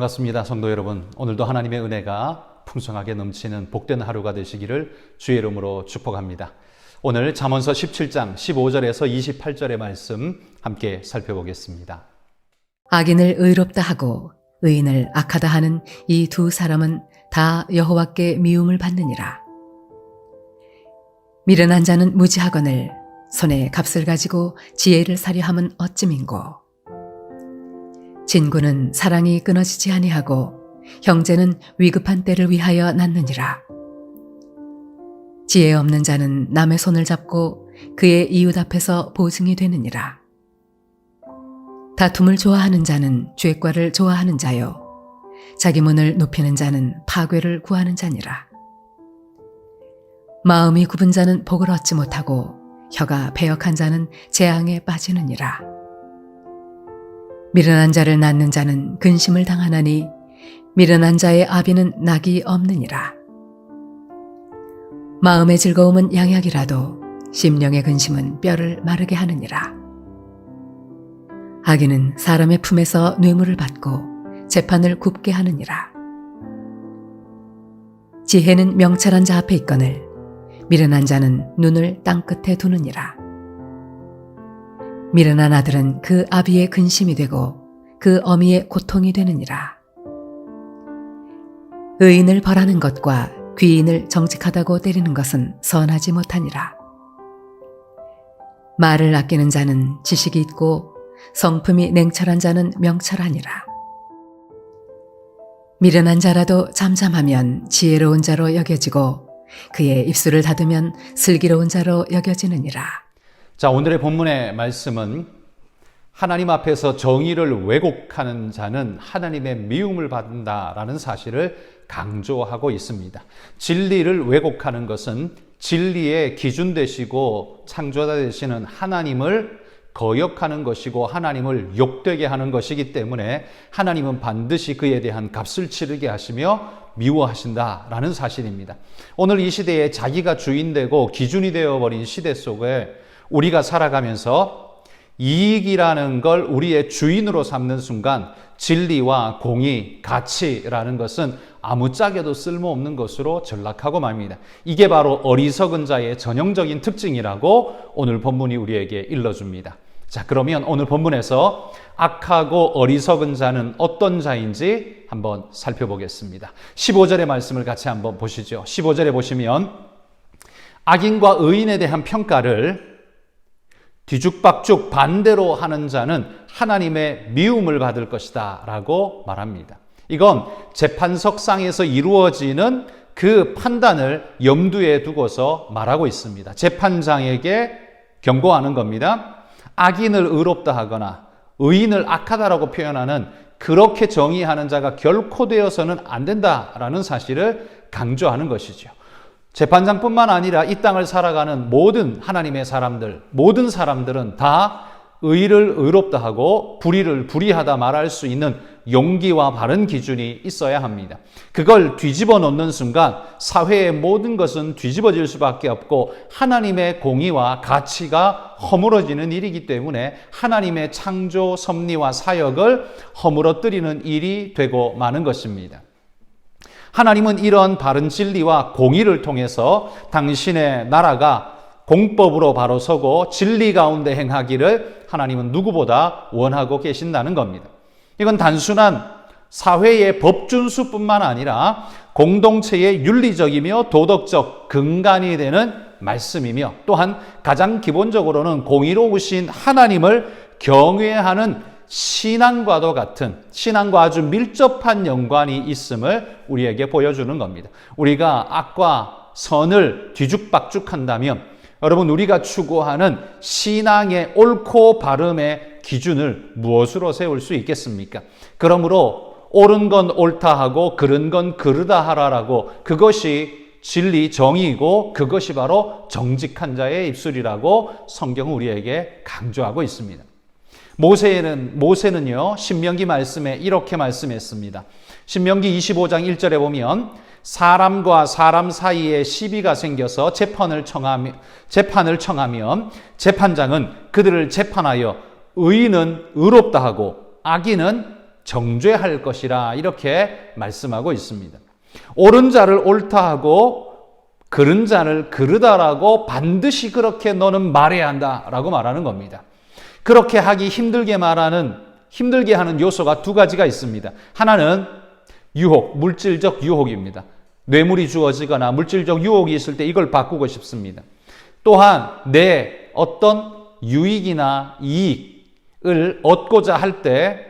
반갑습니다. 성도 여러분, 오늘도 하나님의 은혜가 풍성하게 넘치는 복된 하루가 되시기를 주의 이름으로 축복합니다. 오늘 잠언서 17장 15절에서 28절의 말씀 함께 살펴보겠습니다. 악인을 의롭다 하고 의인을 악하다 하는 이 두 사람은 다 여호와께 미움을 받느니라. 미련한 자는 무지하거늘 손에 값을 가지고 지혜를 사려 함은 어찌민고. 친구는 사랑이 끊어지지 아니하고 형제는 위급한 때를 위하여 낳느니라. 지혜 없는 자는 남의 손을 잡고 그의 이웃 앞에서 보증이 되느니라. 다툼을 좋아하는 자는 죄과를 좋아하는 자요 자기 문을 높이는 자는 파괴를 구하는 자니라. 마음이 굽은 자는 복을 얻지 못하고 혀가 배역한 자는 재앙에 빠지느니라. 미련한 자를 낳는 자는 근심을 당하나니 미련한 자의 아비는 낙이 없느니라. 마음의 즐거움은 양약이라도 심령의 근심은 뼈를 마르게 하느니라. 악인은 사람의 품에서 뇌물을 받고 재판을 굽게 하느니라. 지혜는 명철한 자 앞에 있거늘 미련한 자는 눈을 땅끝에 두느니라. 미련한 아들은 그 아비의 근심이 되고 그 어미의 고통이 되느니라. 의인을 벌하는 것과 귀인을 정직하다고 때리는 것은 선하지 못하니라. 말을 아끼는 자는 지식이 있고 성품이 냉철한 자는 명철하니라. 미련한 자라도 잠잠하면 지혜로운 자로 여겨지고 그의 입술을 닫으면 슬기로운 자로 여겨지느니라. 자, 오늘의 본문의 말씀은 하나님 앞에서 정의를 왜곡하는 자는 하나님의 미움을 받는다라는 사실을 강조하고 있습니다. 진리를 왜곡하는 것은 진리의 기준 되시고 창조자 되시는 하나님을 거역하는 것이고 하나님을 욕되게 하는 것이기 때문에 하나님은 반드시 그에 대한 값을 치르게 하시며 미워하신다라는 사실입니다. 오늘 이 시대에 자기가 주인되고 기준이 되어버린 시대 속에 우리가 살아가면서 이익이라는 걸 우리의 주인으로 삼는 순간 진리와 공의, 가치라는 것은 아무짝에도 쓸모없는 것으로 전락하고 맙니다. 이게 바로 어리석은 자의 전형적인 특징이라고 오늘 본문이 우리에게 일러줍니다. 자, 그러면 오늘 본문에서 악하고 어리석은 자는 어떤 자인지 한번 살펴보겠습니다. 15절의 말씀을 같이 한번 보시죠. 15절에 보시면 악인과 의인에 대한 평가를 뒤죽박죽 반대로 하는 자는 하나님의 미움을 받을 것이다 라고 말합니다. 이건 재판석상에서 이루어지는 그 판단을 염두에 두고서 말하고 있습니다. 재판장에게 경고하는 겁니다. 악인을 의롭다 하거나 의인을 악하다라고 표현하는 그렇게 정의하는 자가 결코 되어서는 안 된다라는 사실을 강조하는 것이죠. 재판장뿐만 아니라 이 땅을 살아가는 모든 하나님의 사람들, 모든 사람들은 다 의를 의롭다 하고 불의를 불의하다 말할 수 있는 용기와 바른 기준이 있어야 합니다. 그걸 뒤집어 놓는 순간 사회의 모든 것은 뒤집어질 수밖에 없고 하나님의 공의와 가치가 허물어지는 일이기 때문에 하나님의 창조 섭리와 사역을 허물어뜨리는 일이 되고 마는 것입니다. 하나님은 이런 바른 진리와 공의를 통해서 당신의 나라가 공법으로 바로 서고 진리 가운데 행하기를 하나님은 누구보다 원하고 계신다는 겁니다. 이건 단순한 사회의 법준수뿐만 아니라 공동체의 윤리적이며 도덕적 근간이 되는 말씀이며 또한 가장 기본적으로는 공의로우신 하나님을 경외하는 신앙과도 같은 신앙과 아주 밀접한 연관이 있음을 우리에게 보여주는 겁니다. 우리가 악과 선을 뒤죽박죽한다면 여러분 우리가 추구하는 신앙의 옳고 바름의 기준을 무엇으로 세울 수 있겠습니까? 그러므로 옳은 건 옳다 하고 그른 건 그르다 하라라고 그것이 진리 정의이고 그것이 바로 정직한 자의 입술이라고 성경은 우리에게 강조하고 있습니다. 모세는요 신명기 말씀에 이렇게 말씀했습니다. 신명기 25장 1절에 보면 사람과 사람 사이에 시비가 생겨서 재판을 청하면 재판장은 그들을 재판하여 의인은 의롭다 하고 악인은 정죄할 것이라 이렇게 말씀하고 있습니다. 옳은 자를 옳다 하고 그른 자를 그르다라고 반드시 그렇게 너는 말해야 한다라고 말하는 겁니다. 그렇게 하기 힘들게 하는 요소가 두 가지가 있습니다. 하나는 유혹, 물질적 유혹입니다. 뇌물이 주어지거나 물질적 유혹이 있을 때 이걸 바꾸고 싶습니다. 또한 내 어떤 유익이나 이익을 얻고자 할 때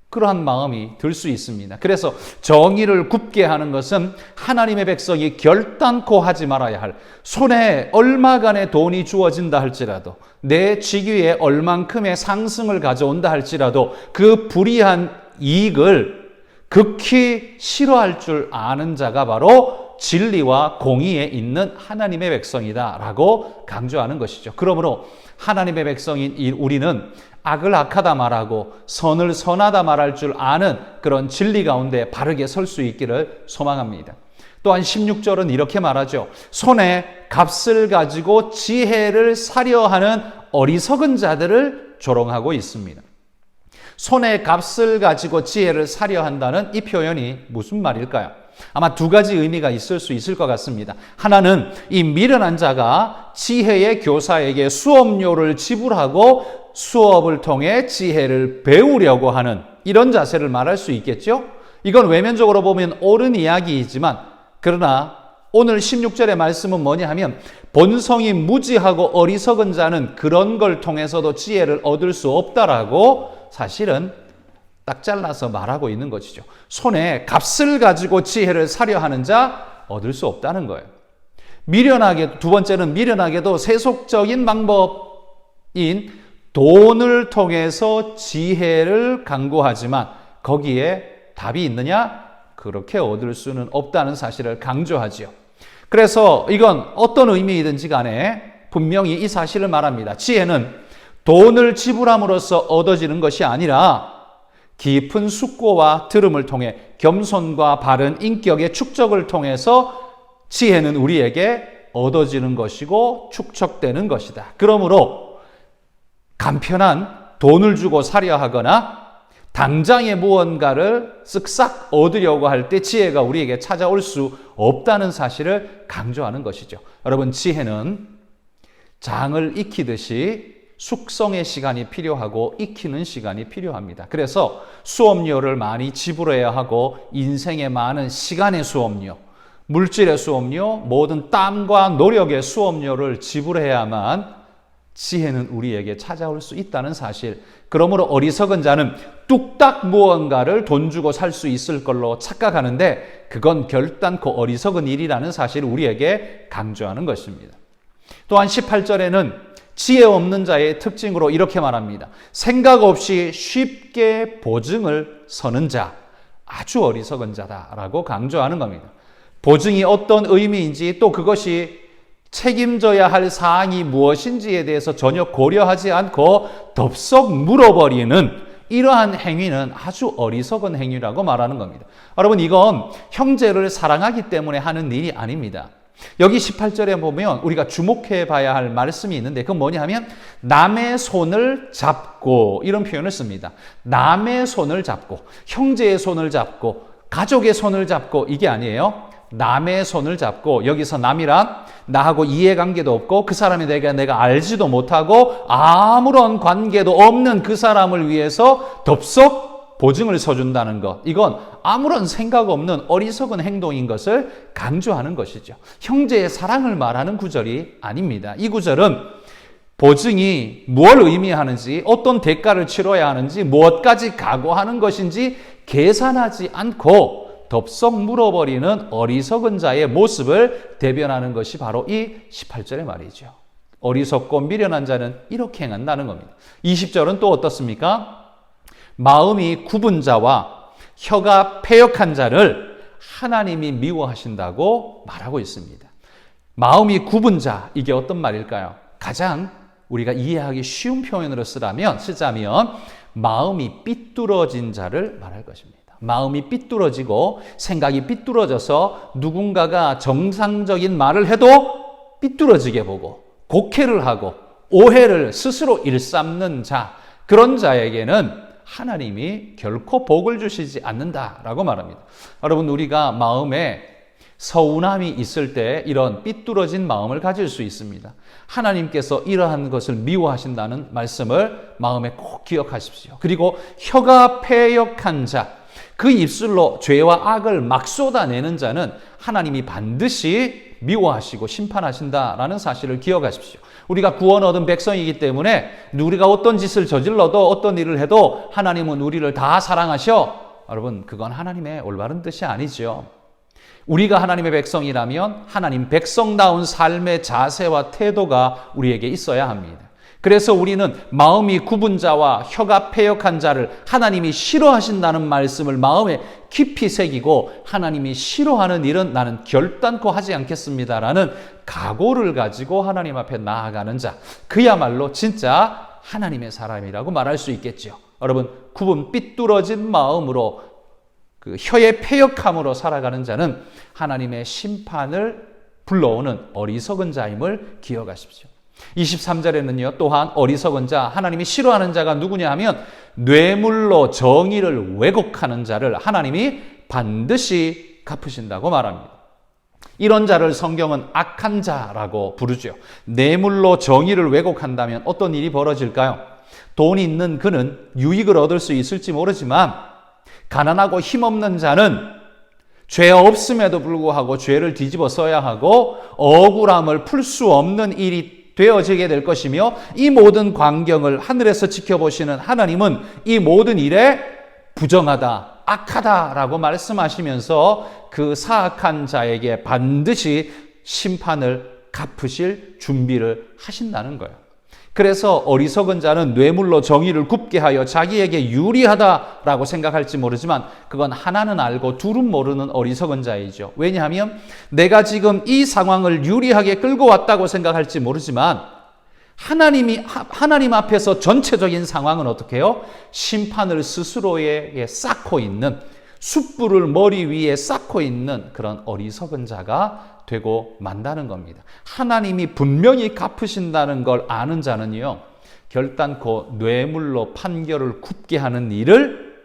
그러한 마음이 들 수 있습니다. 그래서 정의를 굽게 하는 것은 하나님의 백성이 결단코 하지 말아야 할, 손에 얼마간의 돈이 주어진다 할지라도, 내 직위에 얼만큼의 상승을 가져온다 할지라도 그 불이한 이익을 극히 싫어할 줄 아는 자가 바로 진리와 공의에 있는 하나님의 백성이다라고 강조하는 것이죠. 그러므로 하나님의 백성인 우리는 악을 악하다 말하고 선을 선하다 말할 줄 아는 그런 진리 가운데 바르게 설 수 있기를 소망합니다. 또한 16절은 이렇게 말하죠. 손에 값을 가지고 지혜를 사려 하는 어리석은 자들을 조롱하고 있습니다. 손에 값을 가지고 지혜를 사려 한다는 이 표현이 무슨 말일까요? 아마 두 가지 의미가 있을 수 있을 것 같습니다. 하나는 이 미련한 자가 지혜의 교사에게 수업료를 지불하고 수업을 통해 지혜를 배우려고 하는 이런 자세를 말할 수 있겠죠? 이건 외면적으로 보면 옳은 이야기이지만, 그러나 오늘 16절의 말씀은 뭐냐 하면 본성이 무지하고 어리석은 자는 그런 걸 통해서도 지혜를 얻을 수 없다라고 사실은 딱 잘라서 말하고 있는 것이죠. 손에 값을 가지고 지혜를 사려 하는 자 얻을 수 없다는 거예요. 두 번째는 미련하게도 세속적인 방법인 돈을 통해서 지혜를 강구하지만 거기에 답이 있느냐? 그렇게 얻을 수는 없다는 사실을 강조하지요. 그래서 이건 어떤 의미이든지 간에 분명히 이 사실을 말합니다. 지혜는 돈을 지불함으로써 얻어지는 것이 아니라 깊은 숙고와 들음을 통해 겸손과 바른 인격의 축적을 통해서 지혜는 우리에게 얻어지는 것이고 축적되는 것이다. 그러므로 간편한 돈을 주고 사려 하거나 당장의 무언가를 쓱싹 얻으려고 할 때 지혜가 우리에게 찾아올 수 없다는 사실을 강조하는 것이죠. 여러분, 지혜는 장을 익히듯이 숙성의 시간이 필요하고 익히는 시간이 필요합니다. 그래서 수업료를 많이 지불해야 하고 인생의 많은 시간의 수업료, 물질의 수업료, 모든 땀과 노력의 수업료를 지불해야만 지혜는 우리에게 찾아올 수 있다는 사실. 그러므로 어리석은 자는 뚝딱 무언가를 돈 주고 살 수 있을 걸로 착각하는데 그건 결단코 어리석은 일이라는 사실을 우리에게 강조하는 것입니다. 또한 18절에는 지혜 없는 자의 특징으로 이렇게 말합니다. 생각 없이 쉽게 보증을 서는 자, 아주 어리석은 자다라고 강조하는 겁니다. 보증이 어떤 의미인지 또 그것이 책임져야 할 사항이 무엇인지에 대해서 전혀 고려하지 않고 덥석 물어버리는 이러한 행위는 아주 어리석은 행위라고 말하는 겁니다. 여러분, 이건 형제를 사랑하기 때문에 하는 일이 아닙니다. 여기 18절에 보면 우리가 주목해 봐야 할 말씀이 있는데 그건 뭐냐 하면 남의 손을 잡고 이런 표현을 씁니다. 남의 손을 잡고, 형제의 손을 잡고, 가족의 손을 잡고 이게 아니에요. 남의 손을 잡고, 여기서 남이란 나하고 이해관계도 없고 그 사람에 대해 내가 알지도 못하고 아무런 관계도 없는 그 사람을 위해서 덥석 보증을 서준다는 것, 이건 아무런 생각 없는 어리석은 행동인 것을 강조하는 것이죠. 형제의 사랑을 말하는 구절이 아닙니다. 이 구절은 보증이 뭘 의미하는지, 어떤 대가를 치러야 하는지, 무엇까지 각오하는 것인지 계산하지 않고 덥석 물어버리는 어리석은 자의 모습을 대변하는 것이 바로 이 18절의 말이죠. 어리석고 미련한 자는 이렇게 행한다는 겁니다. 20절은 또 어떻습니까? 마음이 굽은 자와 혀가 패역한 자를 하나님이 미워하신다고 말하고 있습니다. 마음이 굽은 자, 이게 어떤 말일까요? 가장 우리가 이해하기 쉬운 표현으로 쓰자면 마음이 삐뚤어진 자를 말할 것입니다. 마음이 삐뚤어지고 생각이 삐뚤어져서 누군가가 정상적인 말을 해도 삐뚤어지게 보고 곡해를 하고 오해를 스스로 일삼는 자, 그런 자에게는 하나님이 결코 복을 주시지 않는다라고 말합니다. 여러분, 우리가 마음에 서운함이 있을 때 이런 삐뚤어진 마음을 가질 수 있습니다. 하나님께서 이러한 것을 미워하신다는 말씀을 마음에 꼭 기억하십시오. 그리고 혀가 패역한 자, 그 입술로 죄와 악을 막 쏟아내는 자는 하나님이 반드시 미워하시고 심판하신다라는 사실을 기억하십시오. 우리가 구원 얻은 백성이기 때문에 우리가 어떤 짓을 저질러도 어떤 일을 해도 하나님은 우리를 다 사랑하셔. 여러분, 그건 하나님의 올바른 뜻이 아니죠. 우리가 하나님의 백성이라면 하나님 백성다운 삶의 자세와 태도가 우리에게 있어야 합니다. 그래서 우리는 마음이 굽은 자와 혀가 패역한 자를 하나님이 싫어하신다는 말씀을 마음에 깊이 새기고, 하나님이 싫어하는 일은 나는 결단코 하지 않겠습니다라는 각오를 가지고 하나님 앞에 나아가는 자, 그야말로 진짜 하나님의 사람이라고 말할 수 있겠죠. 여러분, 굽은 삐뚤어진 마음으로, 그 혀의 패역함으로 살아가는 자는 하나님의 심판을 불러오는 어리석은 자임을 기억하십시오. 23절에는요, 또한 어리석은 자, 하나님이 싫어하는 자가 누구냐 하면 뇌물로 정의를 왜곡하는 자를 하나님이 반드시 갚으신다고 말합니다. 이런 자를 성경은 악한 자라고 부르죠. 뇌물로 정의를 왜곡한다면 어떤 일이 벌어질까요? 돈이 있는 그는 유익을 얻을 수 있을지 모르지만, 가난하고 힘없는 자는 죄 없음에도 불구하고 죄를 뒤집어 써야 하고 억울함을 풀 수 없는 일이 되어지게 될 것이며, 이 모든 광경을 하늘에서 지켜보시는 하나님은 이 모든 일에 부정하다, 악하다라고 말씀하시면서 그 사악한 자에게 반드시 심판을 갚으실 준비를 하신다는 거예요. 그래서 어리석은 자는 뇌물로 정의를 굽게 하여 자기에게 유리하다라고 생각할지 모르지만, 그건 하나는 알고 둘은 모르는 어리석은 자이죠. 왜냐하면 내가 지금 이 상황을 유리하게 끌고 왔다고 생각할지 모르지만, 하나님 앞에서 전체적인 상황은 어떻게 해요? 심판을 스스로에게 쌓고 있는, 숯불을 머리 위에 쌓고 있는 그런 어리석은 자가 되고 만다는 겁니다. 하나님이 분명히 갚으신다는 걸 아는 자는요, 결단코 뇌물로 판결을 굽게 하는 일을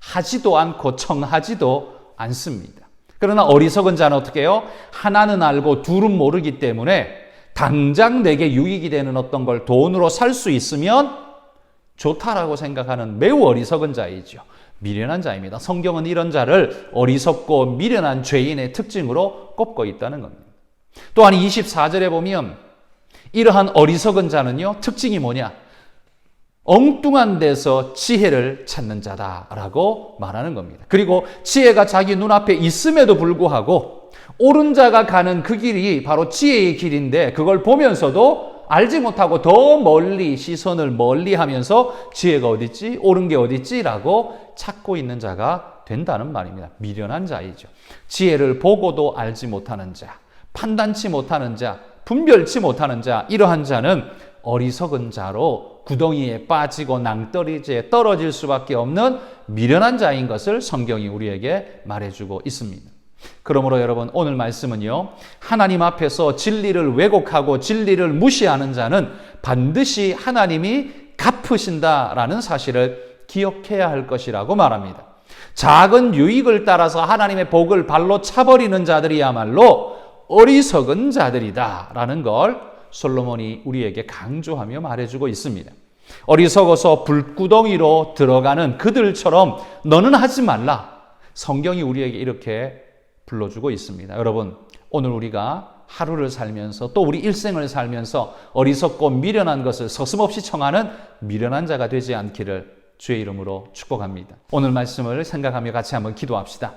하지도 않고 청하지도 않습니다. 그러나 어리석은 자는 어떻게 해요? 하나는 알고 둘은 모르기 때문에 당장 내게 유익이 되는 어떤 걸 돈으로 살 수 있으면 좋다라고 생각하는 매우 어리석은 자이죠. 미련한 자입니다. 성경은 이런 자를 어리석고 미련한 죄인의 특징으로 꼽고 있다는 겁니다. 또한 24절에 보면 이러한 어리석은 자는요, 특징이 뭐냐? 엉뚱한 데서 지혜를 찾는 자다라고 말하는 겁니다. 그리고 지혜가 자기 눈앞에 있음에도 불구하고 옳은 자가 가는 그 길이 바로 지혜의 길인데, 그걸 보면서도 알지 못하고 더 멀리 시선을 멀리하면서 지혜가 어딨지? 옳은 게 어딨지?라고 찾고 있는 자가 된다는 말입니다. 미련한 자이죠. 지혜를 보고도 알지 못하는 자, 판단치 못하는 자, 분별치 못하는 자, 이러한 자는 어리석은 자로 구덩이에 빠지고 낭떠러지에 떨어질 수밖에 없는 미련한 자인 것을 성경이 우리에게 말해주고 있습니다. 그러므로 여러분, 오늘 말씀은요, 하나님 앞에서 진리를 왜곡하고 진리를 무시하는 자는 반드시 하나님이 갚으신다라는 사실을 기억해야 할 것이라고 말합니다. 작은 유익을 따라서 하나님의 복을 발로 차버리는 자들이야말로 어리석은 자들이다라는 걸 솔로몬이 우리에게 강조하며 말해주고 있습니다. 어리석어서 불구덩이로 들어가는 그들처럼 너는 하지 말라. 성경이 우리에게 이렇게 불러주고 있습니다. 여러분, 오늘 우리가 하루를 살면서 또 우리 일생을 살면서 어리석고 미련한 것을 서슴없이 청하는 미련한 자가 되지 않기를 주의 이름으로 축복합니다. 오늘 말씀을 생각하며 같이 한번 기도합시다.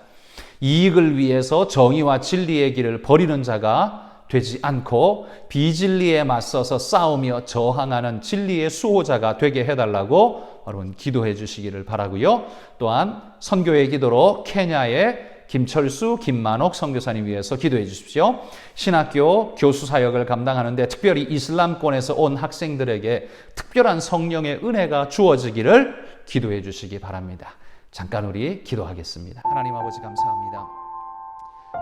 이익을 위해서 정의와 진리의 길을 버리는 자가 되지 않고 비진리에 맞서서 싸우며 저항하는 진리의 수호자가 되게 해달라고 여러분 기도해 주시기를 바라고요. 또한 선교의 기도로 케냐의 김철수, 김만옥 선교사님 위해서 기도해 주십시오. 신학교 교수 사역을 감당하는데 특별히 이슬람권에서 온 학생들에게 특별한 성령의 은혜가 주어지기를 기도해 주시기 바랍니다. 잠깐 우리 기도하겠습니다. 하나님 아버지 감사합니다.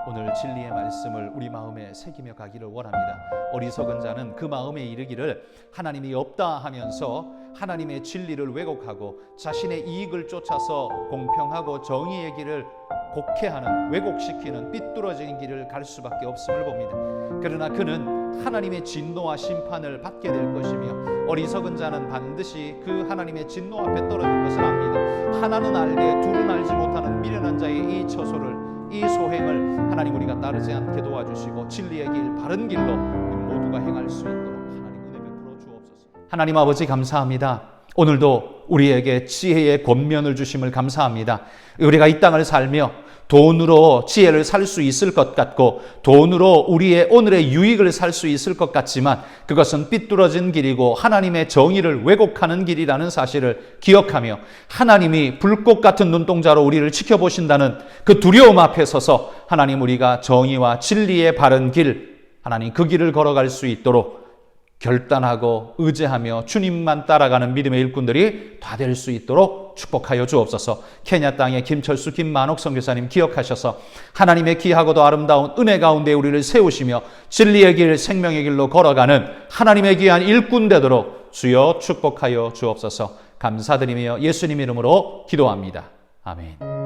오늘 진리의 말씀을 우리 마음에 새기며 가기를 원합니다. 어리석은 자는 그 마음에 이르기를 하나님이 없다 하면서 하나님의 진리를 왜곡하고 자신의 이익을 쫓아서 공평하고 정의의 길을 곡해하는, 왜곡시키는 삐뚤어진 길을 갈 수밖에 없음을 봅니다. 그러나 그는 하나님의 진노와 심판을 받게 될 것이며 어리석은 자는 반드시 그 하나님의 진노 앞에 떨어질 것을 압니다. 하나는 알되 둘은 알지 못하는 미련한 자의 이 처소를, 이 소행을 하나님 우리가 따르지 않게 도와주시고 진리의 길, 바른 길로 우리 모두가 행할 수 있도록 하나님 은혜 베풀어 주옵소서. 하나님 아버지 감사합니다. 오늘도 우리에게 지혜의 권면을 주심을 감사합니다. 우리가 이 땅을 살며 돈으로 지혜를 살 수 있을 것 같고 돈으로 우리의 오늘의 유익을 살 수 있을 것 같지만 그것은 삐뚤어진 길이고 하나님의 정의를 왜곡하는 길이라는 사실을 기억하며 하나님이 불꽃 같은 눈동자로 우리를 지켜보신다는 그 두려움 앞에 서서 하나님 우리가 정의와 진리의 바른 길, 하나님 그 길을 걸어갈 수 있도록 결단하고 의지하며 주님만 따라가는 믿음의 일꾼들이 다 될 수 있도록 축복하여 주옵소서. 케냐 땅의 김철수, 김만옥 선교사님 기억하셔서 하나님의 귀하고도 아름다운 은혜 가운데 우리를 세우시며 진리의 길, 생명의 길로 걸어가는 하나님의 귀한 일꾼 되도록 주여 축복하여 주옵소서. 감사드리며 예수님 이름으로 기도합니다. 아멘.